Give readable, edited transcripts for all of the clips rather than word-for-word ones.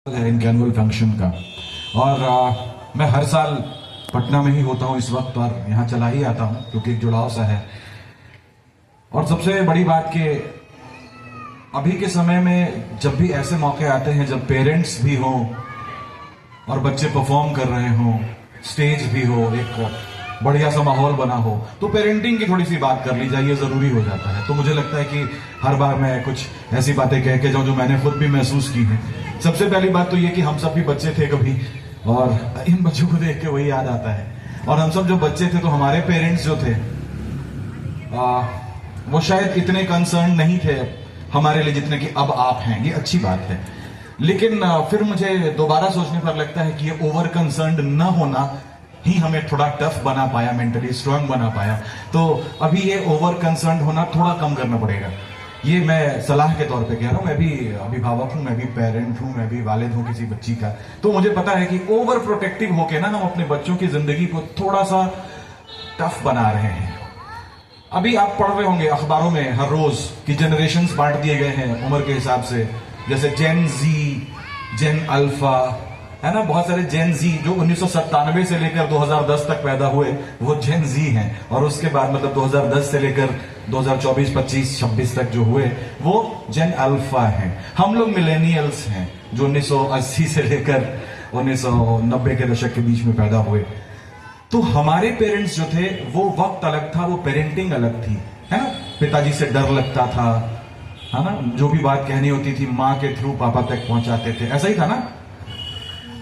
है इनके annual function का। और मैं हर साल पटना में ही होता हूँ इस वक्त, और यहाँ चला ही आता हूँ क्योंकि एक जुड़ाव सा है। और सबसे बड़ी बात कि अभी के समय में जब भी ऐसे मौके आते हैं जब पेरेंट्स भी हों और बच्चे परफॉर्म कर रहे हों, स्टेज भी हो, एक बढ़िया सा माहौल बना हो, तो पेरेंटिंग की थोड़ी सी बात कर ली जाए, ये जरूरी हो जाता है। तो मुझे लगता है कि हर बार मैं कुछ ऐसी बातें कह के जाऊं जो मैंने खुद भी महसूस की है। सबसे पहली बात तो ये कि हम सब भी बच्चे थे कभी, और इन बच्चों को देख के वही याद आता है। और हम सब जो बच्चे थे तो हमारे पेरेंट्स जो थे वो शायद इतने कंसर्न नहीं थे हमारे लिए जितने कि अब आप हैं। ये अच्छी बात है, लेकिन फिर मुझे दोबारा सोचने पर लगता है कि ये ओवर कंसर्न्ड न होना ही हमें थोड़ा टफ बना पाया, मेंटली स्ट्रांग बना पाया। तो अभी ये ओवर कंसर्न्ड होना थोड़ा कम करना पड़ेगा। ये मैं सलाह के तौर पे कह रहा हूं। मैं भी अभिभावक हूं, मैं भी पेरेंट हूं, मैं भी वालिद हूं किसी बच्ची का। तो मुझे पता है कि ओवर प्रोटेक्टिव होके ना हम अपने बच्चों की जिंदगी को थोड़ा सा टफ बना रहे हैं। अभी आप पढ़ रहे होंगे अखबारों में हर रोज कि जनरेशंस बांट दिए गए हैं उम्र के हिसाब से, जैसे जेन जी, जेन अल्फा, है ना। बहुत सारे जेन जी जो 1997 से लेकर 2010 तक पैदा हुए वो जेन जी हैं, और उसके बाद मतलब 2010 से लेकर 2024, 25, 26 तक जो हुए वो जेन अल्फा हैं। हम लोग मिलेनियल्स हैं जो 1980 से लेकर 1990 के दशक के बीच में पैदा हुए। तो हमारे पेरेंट्स जो थे वो वक्त अलग था, वो पेरेंटिंग अलग थी, है ना। पिताजी से डर लगता था, है ना। जो भी बात कहनी होती थी माँ के थ्रू पापा तक पहुंचाते थे, ऐसा ही था ना।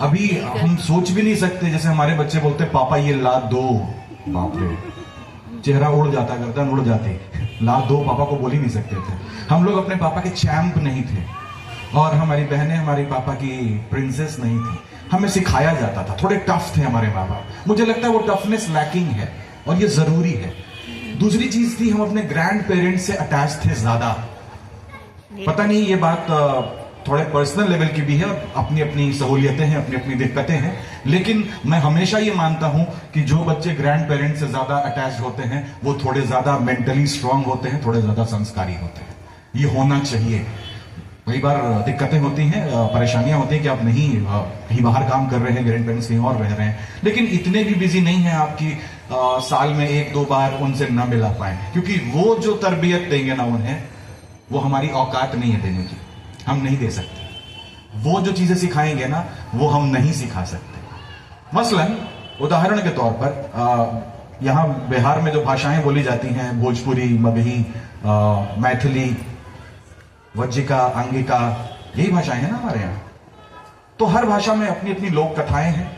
अभी हम सोच भी नहीं सकते, जैसे हमारे बच्चे बोलते पापा ये ला दो, बाप रे, चेहरा उड़ जाता, गर्दन उड़ जाती। ला दो पापा को बोल ही नहीं सकते थे। हम लोग अपने पापा के चैंप नहीं थे, और हमारी बहनें हमारी पापा की प्रिंसेस नहीं थी। हमें सिखाया जाता था, थोड़े टफ थे हमारे माँ बाप। मुझे लगता है वो टफनेस लैकिंग है और ये जरूरी है। दूसरी चीज थी, हम अपने ग्रैंड पेरेंट्स से अटैच थे ज्यादा। पता नहीं ये बात थोड़े पर्सनल लेवल की भी है, अपनी अपनी सहूलियतें हैं, अपनी अपनी दिक्कतें हैं, लेकिन मैं हमेशा ये मानता हूं कि जो बच्चे ग्रैंड पेरेंट्स से ज्यादा अटैच होते हैं वो थोड़े ज्यादा मेंटली स्ट्रांग होते हैं, थोड़े ज्यादा संस्कारी होते हैं। ये होना चाहिए। कई बार दिक्कतें होती हैं, परेशानियां होती हैं कि आप नहीं कहीं बाहर काम कर रहे हैं, ग्रैंड पेरेंट्स कहीं और रह रहे हैं, लेकिन इतने भी बिजी नहीं है आपकी साल में 1-2 बार उनसे न मिला पाए, क्योंकि वो जो तरबियत देंगे ना उन्हें, वो हमारी औकात नहीं है देने की, हम नहीं दे सकते। वो जो चीजें सिखाएंगे ना वो हम नहीं सिखा सकते। मसलन उदाहरण के तौर पर यहां बिहार में जो भाषाएं बोली जाती हैं, भोजपुरी, मगही, मैथिली, वज्जिका, अंगिका, यही भाषाएं हैं ना हमारे यहाँ। तो हर भाषा में अपनी अपनी लोक कथाएं हैं।